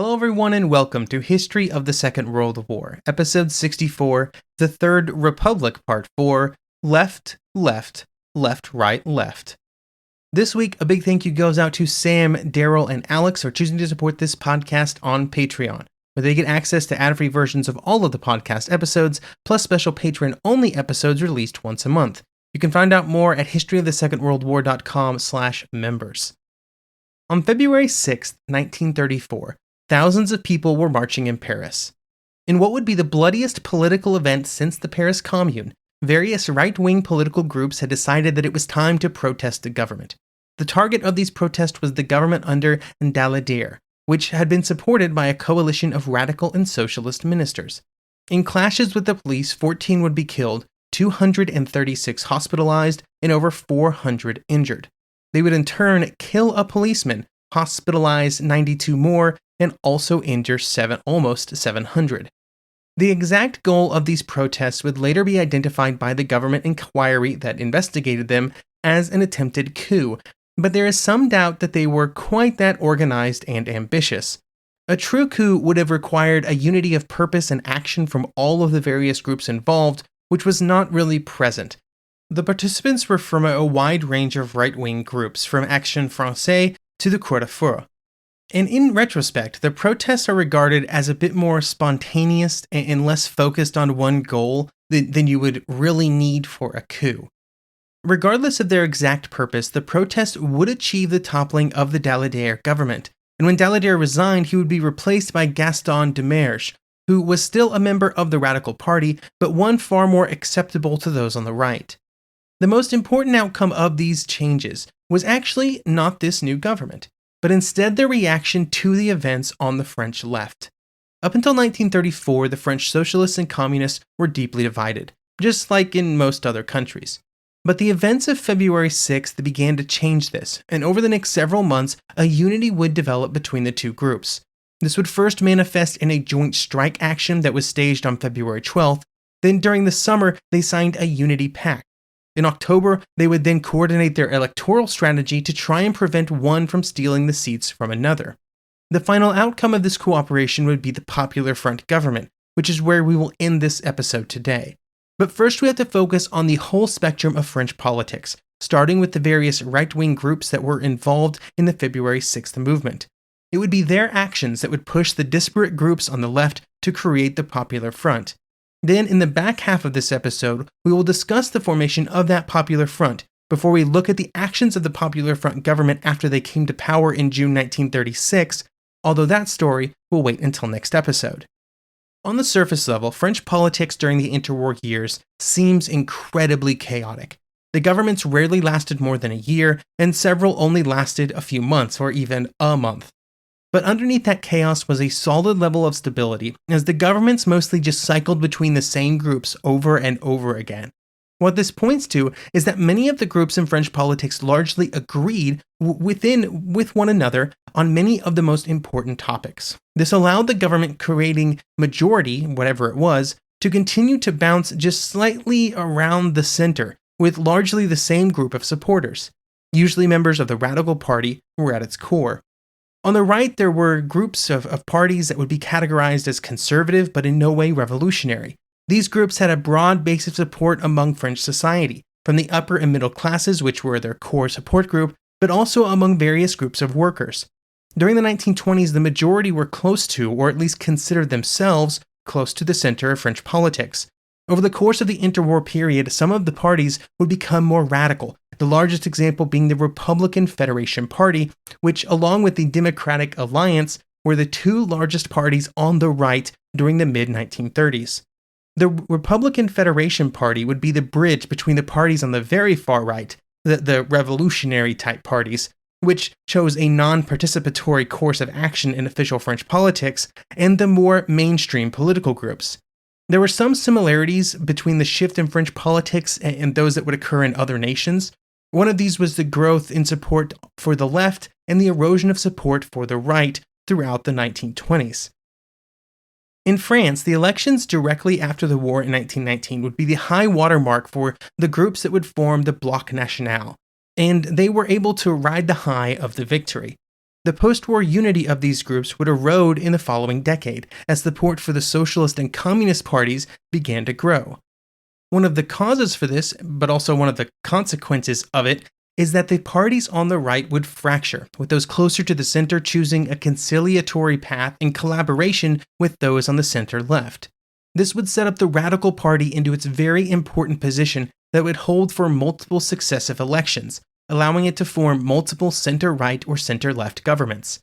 Hello, everyone, and welcome to History of the Second World War, Episode 64, The Third Republic, Part 4, Left, Left, Left, Right, Left. This week, a big thank you goes out to Sam, Daryl, and Alex for choosing to support this podcast on Patreon, where they get access to ad-free versions of all of the podcast episodes, plus special patron-only episodes released once a month. You can find out more at historyofthesecondworldwar.com/members. On February 6, 1934, thousands of people were marching in Paris. In what would be the bloodiest political event since the Paris Commune, various right-wing political groups had decided that it was time to protest the government. The target of these protests was the government under Daladier, which had been supported by a coalition of radical and socialist ministers. In clashes with the police, 14 would be killed, 236 hospitalized, and over 400 injured. They would in turn kill a policeman, hospitalize 92 more, and also injure almost 700. The exact goal of these protests would later be identified by the government inquiry that investigated them as an attempted coup, but there is some doubt that they were quite that organized and ambitious. A true coup would have required a unity of purpose and action from all of the various groups involved, which was not really present. The participants were from a wide range of right-wing groups, from Action Française to the Croix de Feu. And in retrospect, the protests are regarded as a bit more spontaneous and less focused on one goal than you would really need for a coup. Regardless of their exact purpose, the protests would achieve the toppling of the Daladier government, and when Daladier resigned, he would be replaced by Gaston Demerge, who was still a member of the Radical Party, but one far more acceptable to those on the right. The most important outcome of these changes was actually not this new government, but instead their reaction to the events on the French left. Up until 1934, the French socialists and communists were deeply divided, just like in most other countries. But the events of February 6th began to change this, and over the next several months, a unity would develop between the two groups. This would first manifest in a joint strike action that was staged on February 12th, then during the summer, they signed a unity pact. In October, they would then coordinate their electoral strategy to try and prevent one from stealing the seats from another. The final outcome of this cooperation would be the Popular Front government, which is where we will end this episode today. But first we have to focus on the whole spectrum of French politics, starting with the various right-wing groups that were involved in the February 6th movement. It would be their actions that would push the disparate groups on the left to create the Popular Front. Then, in the back half of this episode, we will discuss the formation of that Popular Front before we look at the actions of the Popular Front government after they came to power in June 1936, although that story will wait until next episode. On the surface level, French politics during the interwar years seems incredibly chaotic. The governments rarely lasted more than a year, and several only lasted a few months or even a month. But underneath that chaos was a solid level of stability, as the governments mostly just cycled between the same groups over and over again. What this points to is that many of the groups in French politics largely agreed with one another on many of the most important topics. This allowed the government creating majority, whatever it was, to continue to bounce just slightly around the center, with largely the same group of supporters. Usually members of the Radical Party were at its core. On the right, there were groups of parties that would be categorized as conservative but in no way revolutionary. These groups had a broad base of support among French society, from the upper and middle classes, which were their core support group, but also among various groups of workers. During the 1920s, the majority were close to, or at least considered themselves, close to the center of French politics. Over the course of the interwar period, some of the parties would become more radical, the largest example being the Republican Federation Party, which, along with the Democratic Alliance, were the two largest parties on the right during the mid-1930s. The Republican Federation Party would be the bridge between the parties on the very far right, the revolutionary-type parties, which chose a non-participatory course of action in official French politics, and the more mainstream political groups. There were some similarities between the shift in French politics and those that would occur in other nations. One of these was the growth in support for the left and the erosion of support for the right throughout the 1920s. In France, the elections directly after the war in 1919 would be the high watermark for the groups that would form the Bloc National, and they were able to ride the high of the victory. The post-war unity of these groups would erode in the following decade as support for the socialist and communist parties began to grow. One of the causes for this, but also one of the consequences of it, is that the parties on the right would fracture, with those closer to the center choosing a conciliatory path in collaboration with those on the center left. This would set up the Radical Party into its very important position that would hold for multiple successive elections, allowing it to form multiple center-right or center-left governments.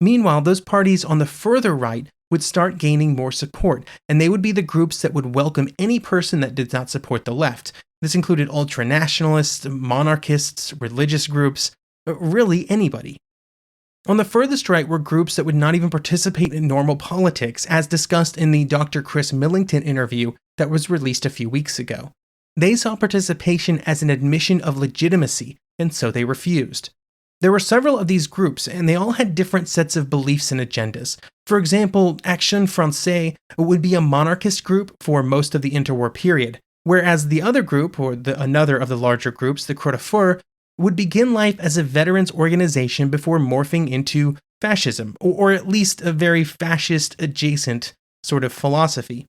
Meanwhile, those parties on the further right would start gaining more support, and they would be the groups that would welcome any person that did not support the left. This included ultranationalists, monarchists, religious groups, really anybody. On the furthest right were groups that would not even participate in normal politics, as discussed in the Dr. Chris Millington interview that was released a few weeks ago. They saw participation as an admission of legitimacy, and so they refused. There were several of these groups, and they all had different sets of beliefs and agendas. For example, Action Française would be a monarchist group for most of the interwar period, whereas the other group, or another of the larger groups, the Croix de Fer, would begin life as a veterans organization before morphing into fascism, or at least a very fascist-adjacent sort of philosophy.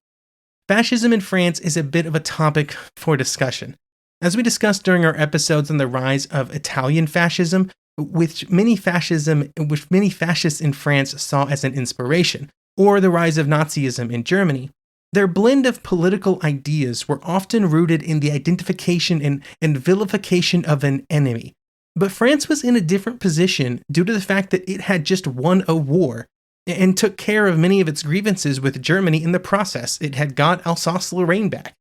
Fascism in France is a bit of a topic for discussion. As we discussed during our episodes on the rise of Italian fascism, which many fascists in France saw as an inspiration, or the rise of Nazism in Germany, their blend of political ideas were often rooted in the identification and vilification of an enemy. But France was in a different position due to the fact that it had just won a war and took care of many of its grievances with Germany in the process. It had got Alsace-Lorraine back.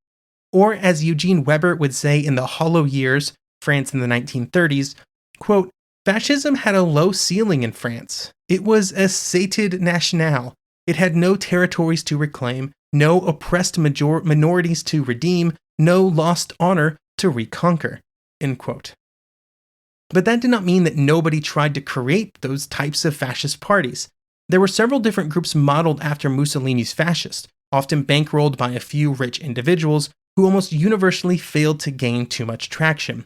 Or as Eugene Weber would say in the Hollow Years, France in the 1930s, quote, "Fascism had a low ceiling in France. It was a sated nationale. It had no territories to reclaim, no oppressed minorities to redeem, no lost honor to reconquer." End quote. But that did not mean that nobody tried to create those types of fascist parties. There were several different groups modeled after Mussolini's fascist, often bankrolled by a few rich individuals who almost universally failed to gain too much traction.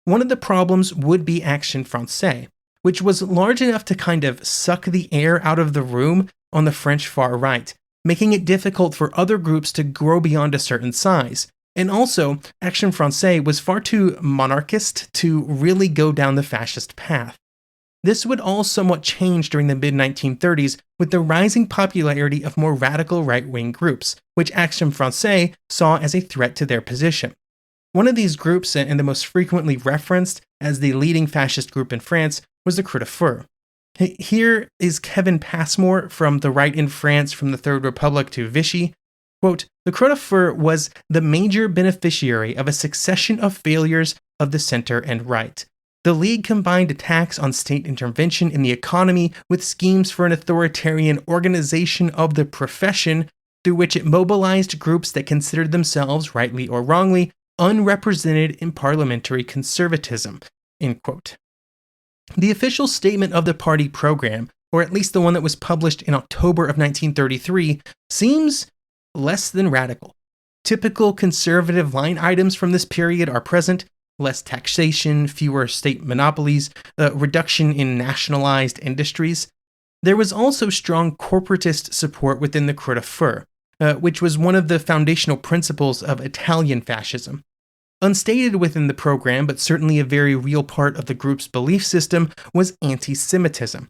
One of the problems would be Action Française, which was large enough to kind of suck the air out of the room on the French far right, making it difficult for other groups to grow beyond a certain size. And also, Action Française was far too monarchist to really go down the fascist path. This would all somewhat change during the mid-1930s with the rising popularity of more radical right-wing groups, which Action Française saw as a threat to their position. One of these groups, and the most frequently referenced as the leading fascist group in France, was the Croix de Fer. Here is Kevin Passmore from the right in France from the Third Republic to Vichy. Quote, "The Croix de Fer was the major beneficiary of a succession of failures of the center and right. The League combined attacks on state intervention in the economy with schemes for an authoritarian organization of the profession through which it mobilized groups that considered themselves, rightly or wrongly, unrepresented in parliamentary conservatism." End quote. The official statement of the party program, or at least the one that was published in October of 1933, seems less than radical. Typical conservative line items from this period are present: less taxation, fewer state monopolies, reduction in nationalized industries. There was also strong corporatist support within the Croix de Fer, which was one of the foundational principles of Italian fascism. Unstated within the program, but certainly a very real part of the group's belief system, was anti-Semitism.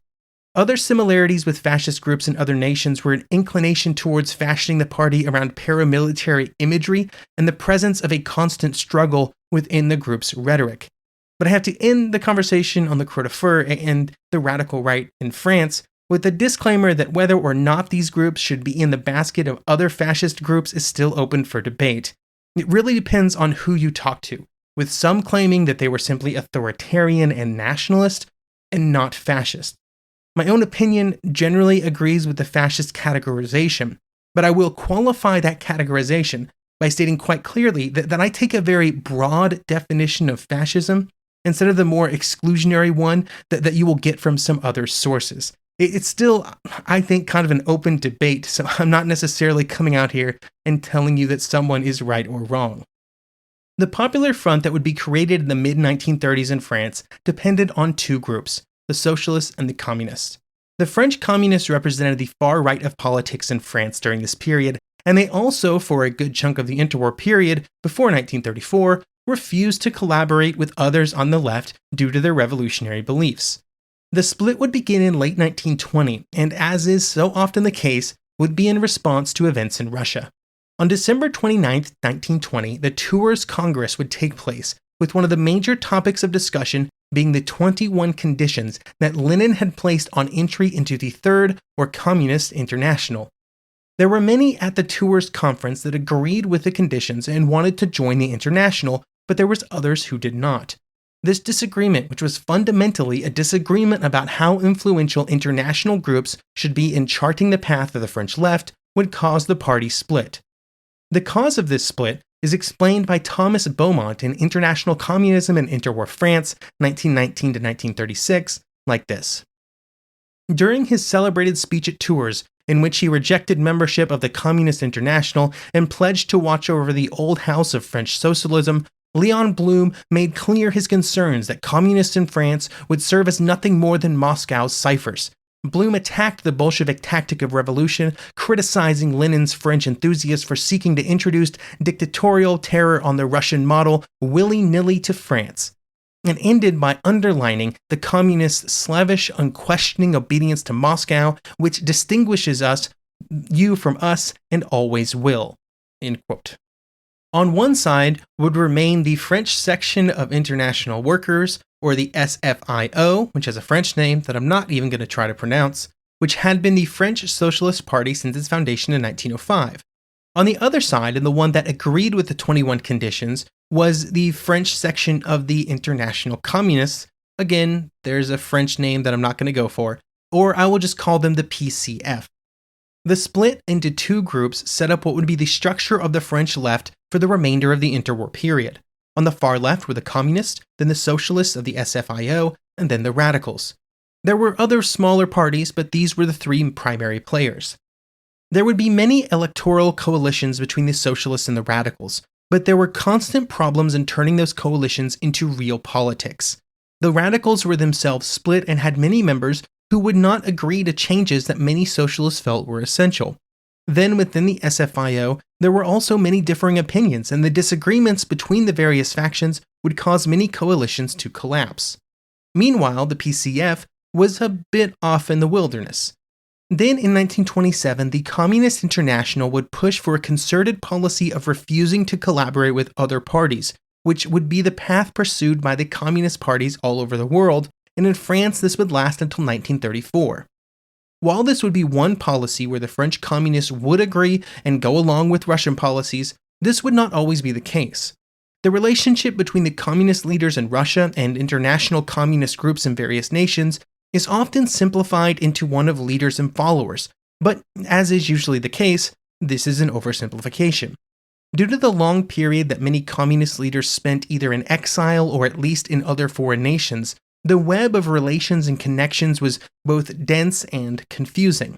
Other similarities with fascist groups in other nations were an inclination towards fashioning the party around paramilitary imagery and the presence of a constant struggle within the group's rhetoric. But I have to end the conversation on the Croix de Fer and the radical right in France with a disclaimer that whether or not these groups should be in the basket of other fascist groups is still open for debate. It really depends on who you talk to, with some claiming that they were simply authoritarian and nationalist and not fascist. My own opinion generally agrees with the fascist categorization, but I will qualify that categorization by stating quite clearly that I take a very broad definition of fascism instead of the more exclusionary one that you will get from some other sources. It's still, I think, kind of an open debate, so I'm not necessarily coming out here and telling you that someone is right or wrong. The Popular Front that would be created in the mid-1930s in France depended on two groups: the socialists, and the communists. The French communists represented the far right of politics in France during this period, and they also, for a good chunk of the interwar period before 1934, refused to collaborate with others on the left due to their revolutionary beliefs. The split would begin in late 1920, and as is so often the case, would be in response to events in Russia. On December 29, 1920, the Tours Congress would take place, with one of the major topics of discussion being the 21 conditions that Lenin had placed on entry into the Third or Communist International. There were many at the Tours Conference that agreed with the conditions and wanted to join the International, but there was others who did not. This disagreement, which was fundamentally a disagreement about how influential international groups should be in charting the path of the French left, would cause the party split. The cause of this split is explained by Thomas Beaumont in International Communism and Interwar France, 1919 to 1936, like this. During his celebrated speech at Tours, in which he rejected membership of the Communist International and pledged to watch over the old house of French socialism, Leon Blum made clear his concerns that communists in France would serve as nothing more than Moscow's ciphers. Blum attacked the Bolshevik tactic of revolution, criticizing Lenin's French enthusiasts for seeking to introduce dictatorial terror on the Russian model willy-nilly to France, and ended by underlining the communists' slavish, unquestioning obedience to Moscow, which distinguishes you from us, and always will. End quote. On one side would remain the French section of International Workers, or the SFIO, which has a French name that I'm not even going to try to pronounce, which had been the French Socialist Party since its foundation in 1905. On the other side, and the one that agreed with the 21 conditions, was the French section of the International Communists. Again, there's a French name that I'm not going to go for, or I will just call them the PCF. The split into two groups set up what would be the structure of the French left for the remainder of the interwar period. On the far left were the communists, then the socialists of the SFIO, and then the radicals. There were other smaller parties, but these were the three primary players. There would be many electoral coalitions between the socialists and the radicals, but there were constant problems in turning those coalitions into real politics. The radicals were themselves split and had many members who would not agree to changes that many socialists felt were essential. Then within the SFIO, there were also many differing opinions, and the disagreements between the various factions would cause many coalitions to collapse. Meanwhile, the PCF was a bit off in the wilderness. Then in 1927, the Communist International would push for a concerted policy of refusing to collaborate with other parties, which would be the path pursued by the communist parties all over the world, and in France this would last until 1934. While this would be one policy where the French communists would agree and go along with Russian policies, this would not always be the case. The relationship between the communist leaders in Russia and international communist groups in various nations is often simplified into one of leaders and followers, but as is usually the case, this is an oversimplification. Due to the long period that many communist leaders spent either in exile or at least in other foreign nations, the web of relations and connections was both dense and confusing.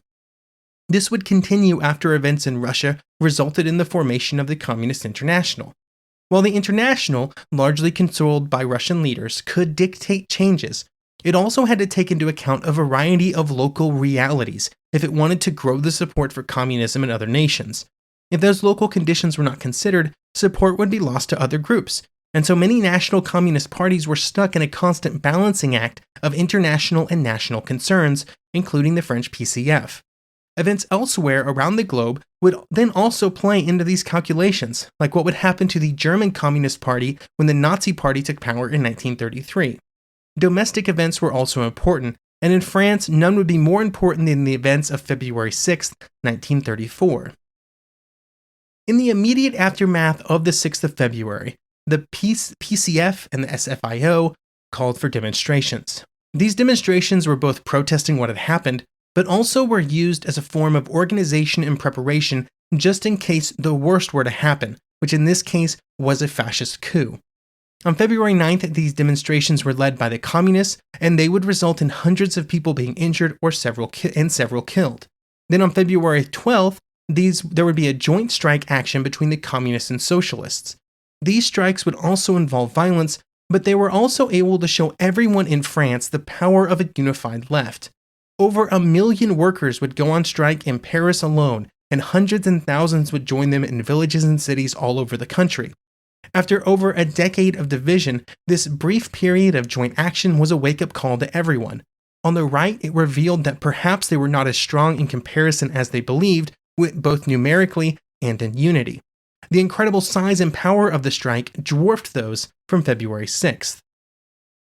This would continue after events in Russia resulted in the formation of the Communist International. While the International, largely controlled by Russian leaders, could dictate changes, it also had to take into account a variety of local realities if it wanted to grow the support for communism in other nations. If those local conditions were not considered, support would be lost to other groups, and so many national communist parties were stuck in a constant balancing act of international and national concerns, including the French PCF. Events elsewhere around the globe would then also play into these calculations, like what would happen to the German Communist Party when the Nazi Party took power in 1933. Domestic events were also important, and in France, none would be more important than the events of February 6, 1934. In the immediate aftermath of the 6th of February, the PCF and the SFIO called for demonstrations. These demonstrations were both protesting what had happened, but also were used as a form of organization and preparation just in case the worst were to happen, which in this case was a fascist coup. On February 9th, these demonstrations were led by the communists, and they would result in hundreds of people being injured or several killed. Then on February 12th, there would be a joint strike action between the communists and socialists. These strikes would also involve violence, But they were also able to show everyone in France the power of a unified left. Over 1 million workers would go on strike in Paris alone, and hundreds and thousands would join them in villages and cities all over the country. After over a decade of division, this brief period of joint action was a wake-up call to everyone. On the right, it revealed that perhaps they were not as strong in comparison as they believed, both numerically and in unity. The incredible size and power of the strike dwarfed those from February 6th.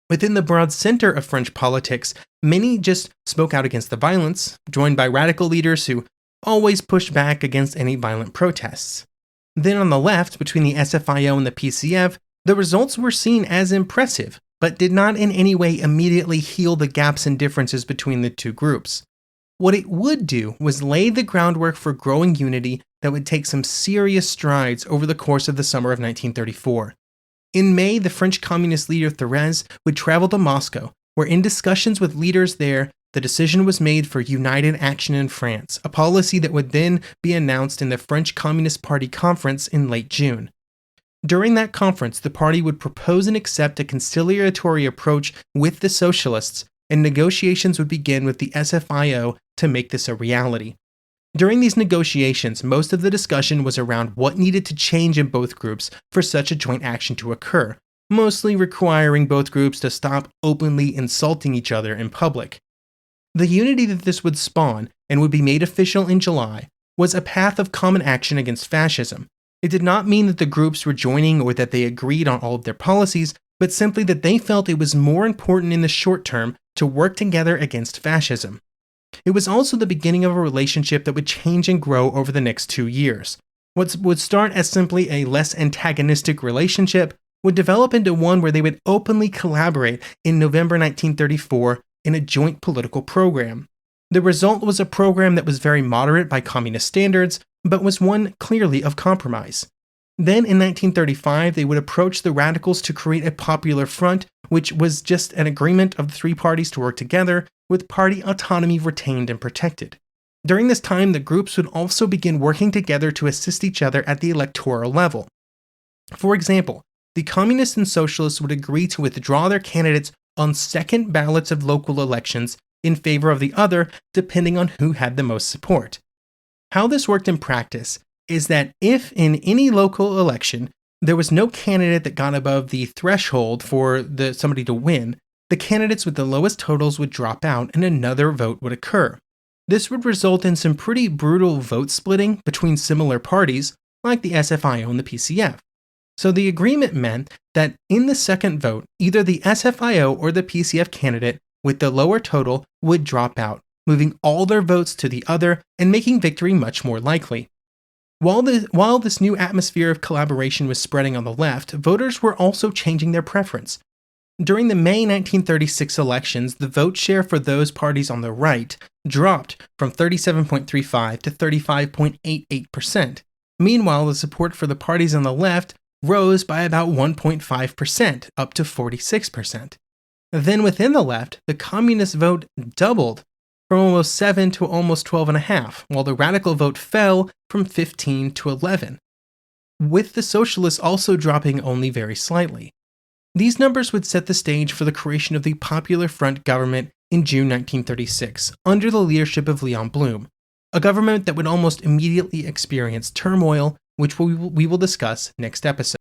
Within the broad center of French politics, many just spoke out against the violence, joined by radical leaders who always pushed back against any violent protests. Then on the left, between the SFIO and the PCF, the results were seen as impressive, but did not in any way immediately heal the gaps and differences between the two groups. What it would do was lay the groundwork for growing unity that would take some serious strides over the course of the summer of 1934. In May, the French communist leader Thérèse would travel to Moscow, where in discussions with leaders there, the decision was made for united action in France, a policy that would then be announced in the French Communist Party conference in late June. During that conference, the party would propose and accept a conciliatory approach with the socialists, and negotiations would begin with the SFIO to make this a reality. During these negotiations, most of the discussion was around what needed to change in both groups for such a joint action to occur, mostly requiring both groups to stop openly insulting each other in public. The unity that this would spawn, and would be made official in July, was a path of common action against fascism. It did not mean that the groups were joining or that they agreed on all of their policies, but simply that they felt it was more important in the short term to work together against fascism. It was also the beginning of a relationship that would change and grow over the next 2 years. What would start as simply a less antagonistic relationship would develop into one where they would openly collaborate in November 1934 in a joint political program. The result was a program that was very moderate by communist standards, but was one clearly of compromise. Then in 1935, they would approach the radicals to create a popular front, which was just an agreement of the three parties to work together, with party autonomy retained and protected. During this time, the groups would also begin working together to assist each other at the electoral level. For example, the communists and socialists would agree to withdraw their candidates on second ballots of local elections in favor of the other, depending on who had the most support. How this worked in practice is that if in any local election there was no candidate that got above the threshold for somebody to win, the candidates with the lowest totals would drop out and another vote would occur. This would result in some pretty brutal vote splitting between similar parties, like the SFIO and the PCF. So the agreement meant that in the second vote, either the SFIO or the PCF candidate with the lower total would drop out, moving all their votes to the other and making victory much more likely. While this new atmosphere of collaboration was spreading on the left, voters were also changing their preference. During the May 1936 elections, the vote share for those parties on the right dropped from 37.35 to 35.88%. Meanwhile, the support for the parties on the left rose by about 1.5%, up to 46%. Then within the left, the communist vote doubled from almost 7 to almost 12.5, while the radical vote fell from 15 to 11, with the socialists also dropping only very slightly. These numbers would set the stage for the creation of the Popular Front government in June 1936, under the leadership of Leon Blum, a government that would almost immediately experience turmoil, which we will discuss next episode.